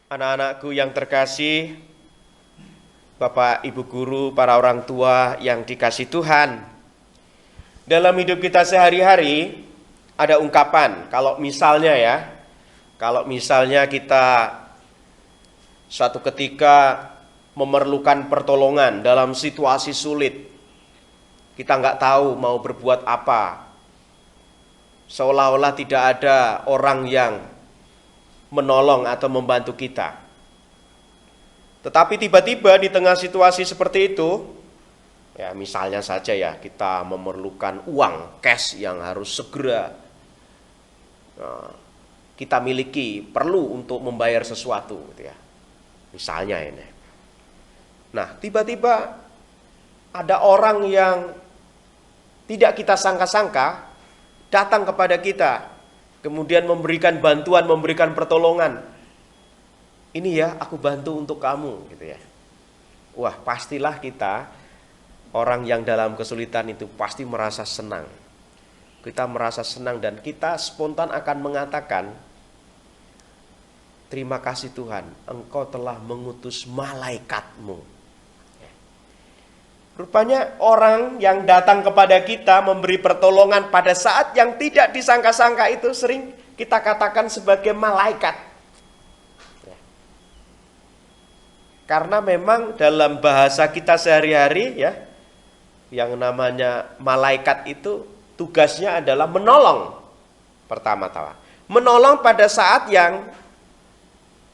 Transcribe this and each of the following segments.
Anak-anakku yang terkasih, Bapak, Ibu guru, para orang tua yang dikasih Tuhan. Dalam hidup kita sehari-hari ada ungkapan, kalau misalnya kita suatu ketika memerlukan pertolongan dalam situasi sulit, kita nggak tahu mau berbuat apa, seolah-olah tidak ada orang yang menolong atau membantu kita. Tetapi tiba-tiba di tengah situasi seperti itu, ya misalnya saja ya kita memerlukan uang cash yang harus segera kita miliki, perlu untuk membayar sesuatu gitu ya. Misalnya ini. Nah, tiba-tiba ada orang yang tidak kita sangka-sangka datang kepada kita, kemudian memberikan bantuan, memberikan pertolongan. Ini ya, aku bantu untuk kamu gitu ya. Wah, pastilah kita, orang yang dalam kesulitan itu pasti merasa senang. Kita merasa senang dan kita spontan akan mengatakan, terima kasih Tuhan, Engkau telah mengutus malaikatmu. Rupanya orang yang datang kepada kita memberi pertolongan pada saat yang tidak disangka-sangka itu sering kita katakan sebagai malaikat. Karena memang dalam bahasa kita sehari-hari ya, yang namanya malaikat itu tugasnya adalah menolong. Pertama-tama, menolong pada saat yang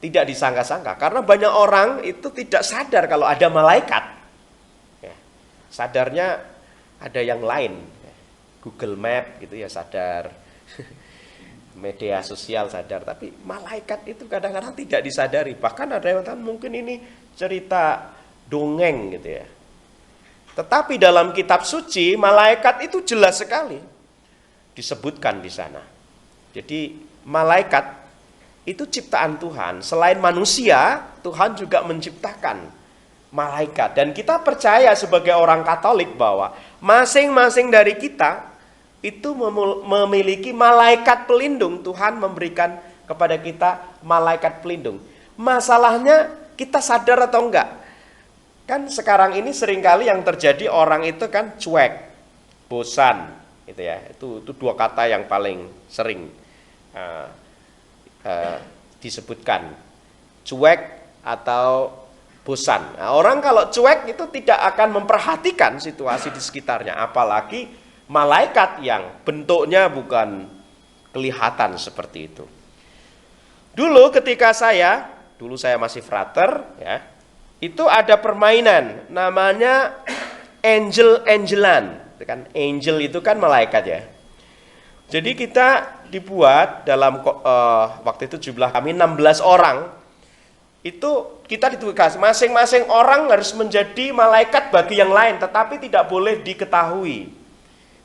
tidak disangka-sangka. Karena banyak orang itu tidak sadar kalau ada malaikat. Sadarnya ada yang lain, Google Map gitu ya sadar, media sosial sadar, tapi malaikat itu kadang-kadang tidak disadari. Bahkan ada yang mungkin ini cerita dongeng gitu ya. Tetapi dalam kitab suci malaikat itu jelas sekali disebutkan di sana. Jadi malaikat itu ciptaan Tuhan. Selain manusia, Tuhan juga menciptakan malaikat. Dan kita percaya sebagai orang Katolik bahwa masing-masing dari kita itu memiliki malaikat pelindung. Tuhan memberikan kepada kita malaikat pelindung. Masalahnya kita sadar atau enggak? Kan sekarang ini seringkali yang terjadi orang itu kan cuek, bosan gitu ya. Itu dua kata yang paling sering disebutkan. Cuek atau bosan. Nah, orang kalau cuek itu tidak akan memperhatikan situasi di sekitarnya, apalagi malaikat yang bentuknya bukan kelihatan seperti itu. Dulu saya masih frater ya, itu ada permainan namanya angel-angelan. Kan angel itu kan malaikat ya. Jadi kita dibuat dalam waktu itu jumlah kami 16 orang. Itu kita ditugas masing-masing orang harus menjadi malaikat bagi yang lain, tetapi tidak boleh diketahui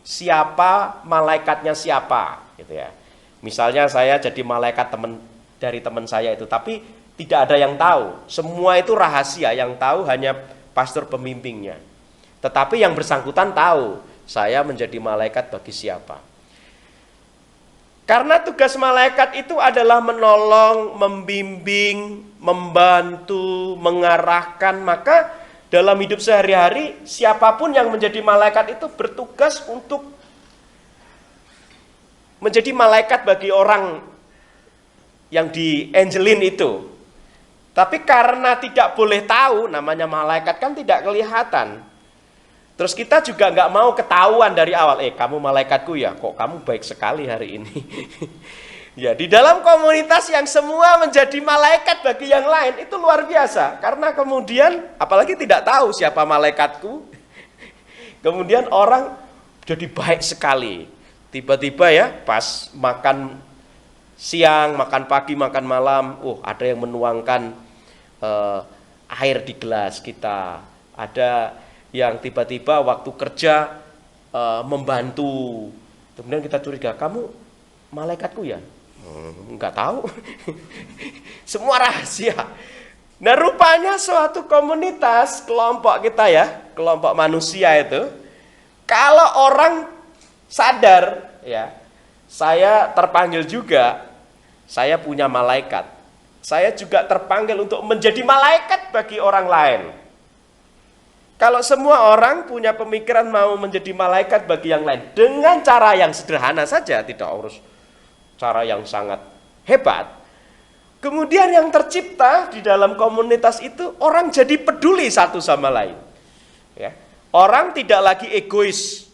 siapa malaikatnya siapa gitu ya. Misalnya saya jadi malaikat dari teman saya itu, tapi tidak ada yang tahu. Semua itu rahasia, yang tahu hanya pastor pembimbingnya. Tetapi yang bersangkutan tahu saya menjadi malaikat bagi siapa. Karena tugas malaikat itu adalah menolong, membimbing, membantu, mengarahkan. Maka dalam hidup sehari-hari siapapun yang menjadi malaikat itu bertugas untuk menjadi malaikat bagi orang yang di-angelin itu. Tapi karena tidak boleh tahu, namanya malaikat kan tidak kelihatan. Terus kita juga nggak mau ketahuan dari awal, kamu malaikatku ya, kok kamu baik sekali hari ini. Ya, di dalam komunitas yang semua menjadi malaikat bagi yang lain, itu luar biasa. Karena kemudian, apalagi tidak tahu siapa malaikatku, kemudian orang jadi baik sekali. Tiba-tiba ya, pas makan siang, makan pagi, makan malam, ada yang menuangkan air di gelas kita. Ada yang tiba-tiba waktu kerja membantu. Kemudian kita curiga, kamu malaikatku ya? Enggak tahu. Semua rahasia. Nah, rupanya suatu komunitas, kelompok kita ya, kelompok manusia itu, kalau orang sadar ya, saya terpanggil juga, saya punya malaikat. saya juga terpanggil untuk menjadi malaikat bagi orang lain. Kalau semua orang punya pemikiran mau menjadi malaikat bagi yang lain dengan cara yang sederhana saja, tidak harus cara yang sangat hebat. Kemudian yang tercipta di dalam komunitas itu, orang jadi peduli satu sama lain. Ya. Orang tidak lagi egois,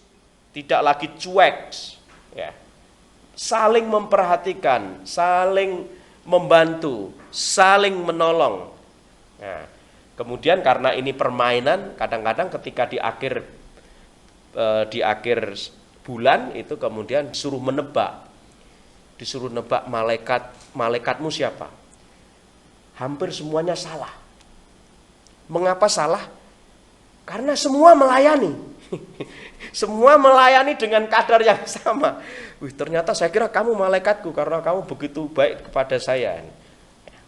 tidak lagi cuek, ya. Saling memperhatikan, saling membantu, saling menolong. Nah, kemudian karena ini permainan, kadang-kadang ketika di akhir bulan itu kemudian disuruh nebak malaikatmu siapa? Hampir semuanya salah. Mengapa salah? Karena semua melayani. Semua melayani dengan kadar yang sama. Ternyata saya kira kamu malaikatku karena kamu begitu baik kepada saya.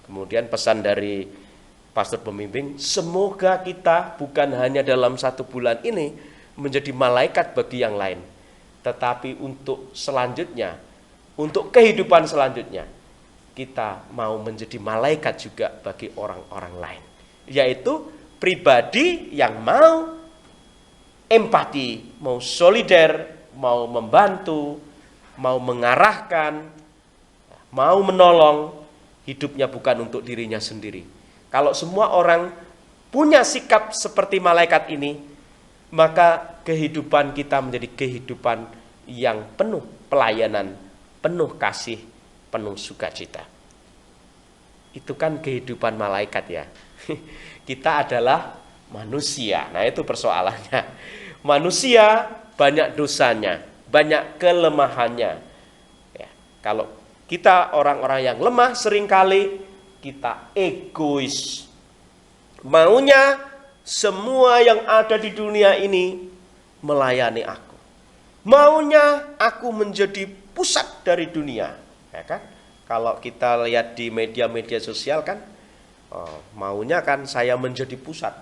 Kemudian pesan dari pastor pembimbing, semoga kita bukan hanya dalam 1 bulan ini menjadi malaikat bagi yang lain, tetapi untuk selanjutnya, untuk kehidupan selanjutnya, kita mau menjadi malaikat juga bagi orang-orang lain. Yaitu pribadi yang mau empati, mau solider, mau membantu, mau mengarahkan, mau menolong, hidupnya bukan untuk dirinya sendiri. Kalau semua orang punya sikap seperti malaikat ini, maka kehidupan kita menjadi kehidupan yang penuh pelayanan, penuh kasih, penuh sukacita. Itu kan kehidupan malaikat ya. Kita adalah manusia. Nah, itu persoalannya. Manusia banyak dosanya, banyak kelemahannya. Ya, kalau kita orang-orang yang lemah, seringkali kita egois. Maunya semua yang ada di dunia ini melayani aku. Maunya aku menjadi pusat dari dunia. Ya kan? Kalau kita lihat di media-media sosial kan, maunya kan saya menjadi pusat.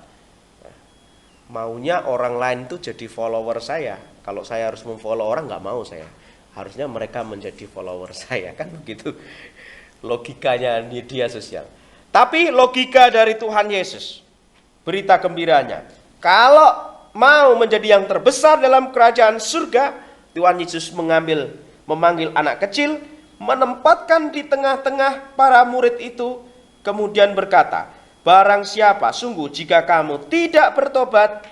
Maunya orang lain itu jadi follower saya. Kalau saya harus memfollow orang, nggak mau saya. Harusnya mereka menjadi follower saya, kan begitu logikanya media sosial. Tapi logika dari Tuhan Yesus, berita gembiranya, kalau mau menjadi yang terbesar dalam kerajaan surga, Tuhan Yesus memanggil anak kecil, menempatkan di tengah-tengah para murid itu, kemudian berkata, barang siapa sungguh jika kamu tidak bertobat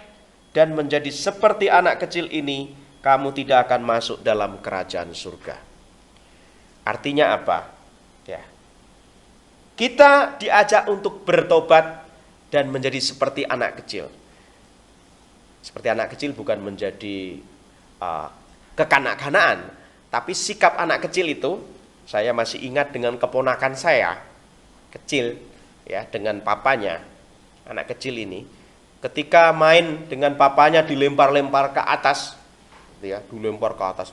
dan menjadi seperti anak kecil ini, kamu tidak akan masuk dalam kerajaan surga. Artinya apa? Ya. Kita diajak untuk bertobat dan menjadi seperti anak kecil. Seperti anak kecil bukan menjadi kekanak-kanaan, tapi sikap anak kecil itu, saya masih ingat dengan keponakan saya, kecil, ya, dengan papanya, anak kecil ini, ketika main dengan papanya dilempar-lempar ke atas, ya, dilempar ke atas,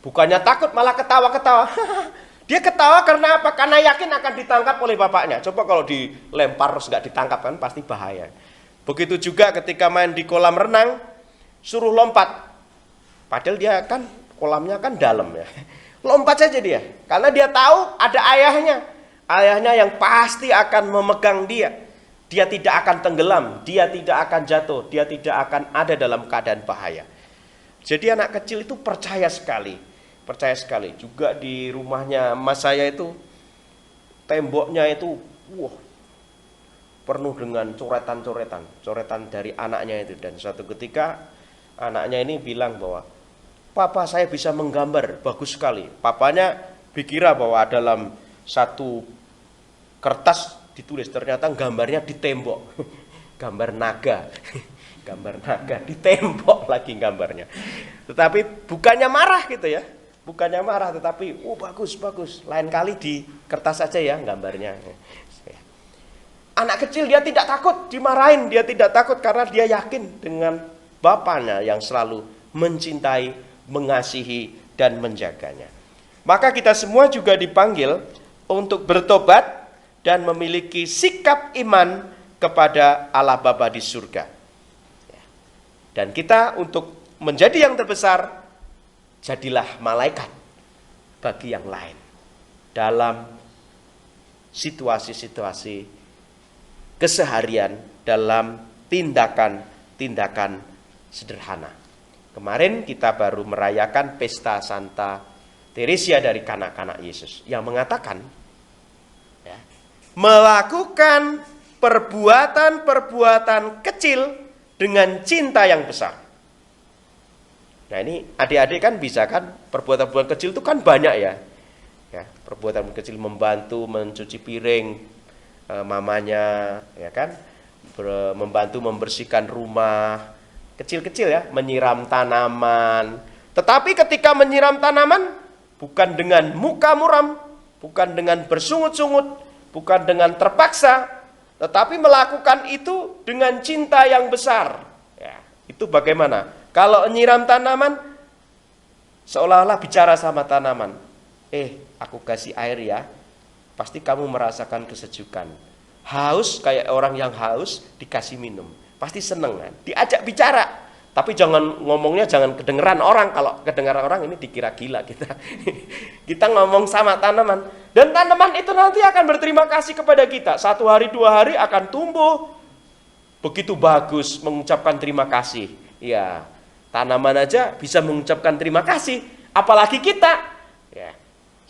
bukannya takut malah ketawa-ketawa. Dia ketawa karena apa? Karena yakin akan ditangkap oleh bapaknya. Coba kalau dilempar terus nggak ditangkap kan pasti bahaya. Begitu juga ketika main di kolam renang, suruh lompat. Padahal dia kan kolamnya kan dalam ya. Lompat saja dia, karena dia tahu ada ayahnya. Ayahnya yang pasti akan memegang dia. Dia tidak akan tenggelam, dia tidak akan jatuh, dia tidak akan ada dalam keadaan bahaya. Jadi anak kecil itu percaya sekali. Juga di rumahnya mas saya itu, temboknya itu penuh dengan coretan dari anaknya itu. Dan suatu ketika anaknya ini bilang bahwa, papa saya bisa menggambar, bagus sekali. Papanya dikira bahwa dalam satu kertas ditulis, ternyata gambarnya di tembok. Gambar naga. Gambar naga di tembok lagi gambarnya. Tetapi bukannya marah gitu ya. Bukannya marah, tetapi bagus. Lain kali di kertas saja ya gambarnya. Anak kecil dia tidak takut dimarahin, dia tidak takut karena dia yakin dengan bapaknya yang selalu mencintai, mengasihi, dan menjaganya. Maka kita semua juga dipanggil untuk bertobat dan memiliki sikap iman kepada Allah Bapa di surga. Dan kita untuk menjadi yang terbesar, jadilah malaikat bagi yang lain dalam situasi-situasi keseharian dalam tindakan-tindakan sederhana. Kemarin kita baru merayakan pesta Santa Teresia dari kanak-kanak Yesus yang mengatakan ya, melakukan perbuatan-perbuatan kecil dengan cinta yang besar. Nah ini adik-adik kan bisa kan, perbuatan-perbuatan kecil itu kan banyak ya. Perbuatan kecil membantu mencuci piring mamanya, ya kan, membantu membersihkan rumah, kecil-kecil ya, menyiram tanaman. Tetapi ketika menyiram tanaman bukan dengan muka muram, bukan dengan bersungut-sungut, bukan dengan terpaksa, tetapi melakukan itu dengan cinta yang besar. Ya, itu bagaimana? Kalau menyiram tanaman, seolah-olah bicara sama tanaman. Aku kasih air ya, pasti kamu merasakan kesejukan. Haus, kayak orang yang haus, dikasih minum. Pasti seneng kan? Diajak bicara. Tapi jangan ngomongnya jangan kedengeran orang. Kalau kedengeran orang ini dikira gila kita. Kita ngomong sama tanaman. Dan tanaman itu nanti akan berterima kasih kepada kita. 1 hari 2 hari akan tumbuh. Begitu bagus mengucapkan terima kasih. Ya, tanaman aja bisa mengucapkan terima kasih. Apalagi kita. Ya,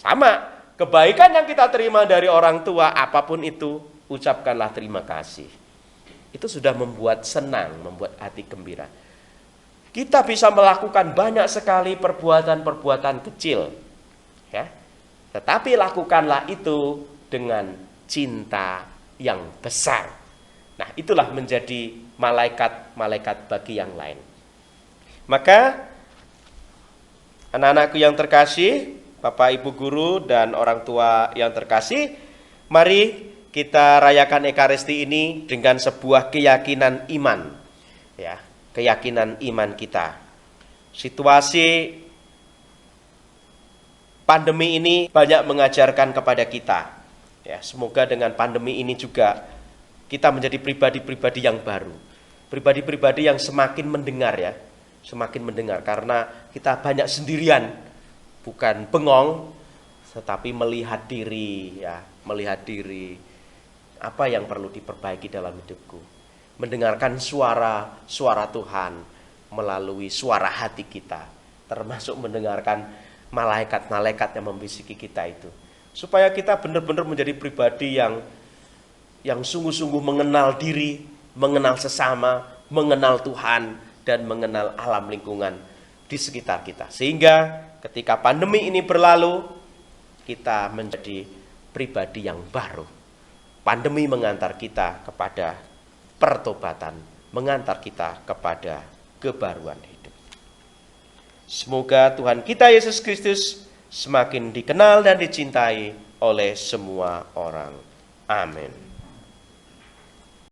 sama. Kebaikan yang kita terima dari orang tua, apapun itu, ucapkanlah terima kasih. Itu sudah membuat senang, membuat hati gembira. Kita bisa melakukan banyak sekali perbuatan-perbuatan kecil. Ya. Tetapi lakukanlah itu dengan cinta yang besar. Nah, itulah menjadi malaikat-malaikat bagi yang lain. Maka, anak-anakku yang terkasih, Bapak Ibu Guru dan orang tua yang terkasih, mari kita rayakan Ekaristi ini dengan sebuah keyakinan iman. Ya, keyakinan iman kita. Situasi pandemi ini banyak mengajarkan kepada kita. Ya, semoga dengan pandemi ini juga kita menjadi pribadi-pribadi yang baru. Pribadi-pribadi yang semakin mendengar ya. Semakin mendengar karena kita banyak sendirian. Bukan bengong, tetapi melihat diri ya, melihat diri. Apa yang perlu diperbaiki dalam hidupku? Mendengarkan suara Tuhan melalui suara hati kita, termasuk mendengarkan malaikat-malaikat yang membisiki kita itu, supaya kita benar-benar menjadi pribadi yang sungguh-sungguh mengenal diri, mengenal sesama, mengenal Tuhan, dan mengenal alam lingkungan di sekitar kita. Sehingga ketika pandemi ini berlalu, kita menjadi pribadi yang baru. Pandemi mengantar kita kepada pertobatan, mengantar kita kepada kebaruan hidup. Semoga Tuhan kita Yesus Kristus semakin dikenal dan dicintai oleh semua orang. Amin.